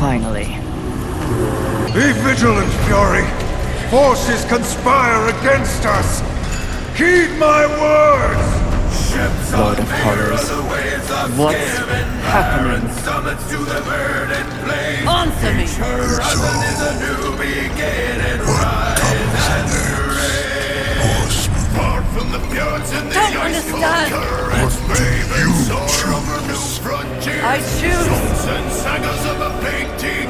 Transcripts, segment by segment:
Finally. Be vigilant, Fury! Forces conspire against us! Heed my words! Lord of Horrors, what's happening? Answer me! Don't understand! I choose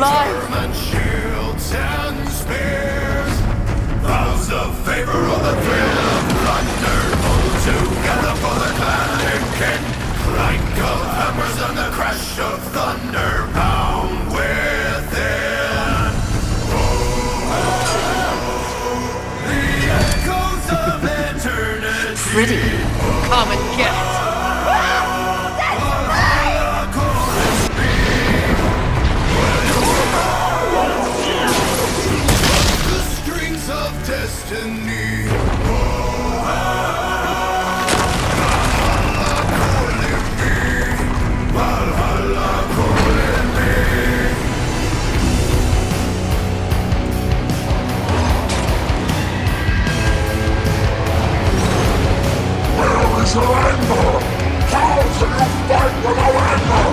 life! Vows of favor or the thrill of thunder, pull together for the clan kin. Clank of hammers and the crash of thunder pound within. The echoes of eternity. Pretty. Come and get it. Destiny. Valhalla calling me. Where is your anger? How shall you fight without anger?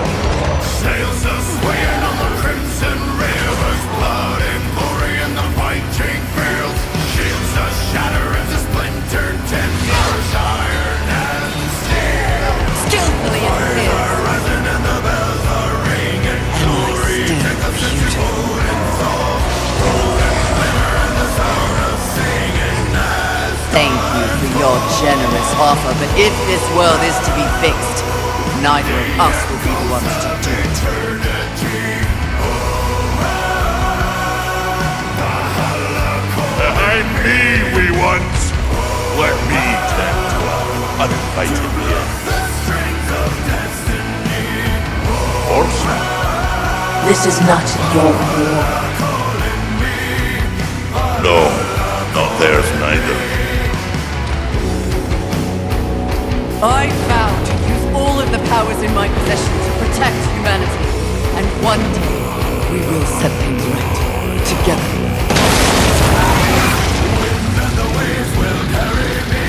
Sails are swaying on the crimson rivers, blood and glory in the fighting fields. Shields are shatter into splintered timbers, iron and steel. Skillfully interfered. Rising and the bells are ringing. Glory take us into golden souls. Golden glimmer and the sound of singing as Thank you for your generous offer, but if this world is to be fixed, neither of us will be the ones to do it. Behind me, we once. Let me tend to our uninvited guests. Horsemen. This is not your war. No, not theirs neither. I vow to use all of the powers in my possession to protect humanity. And one day, we will set things right. Together. the waves will carry me.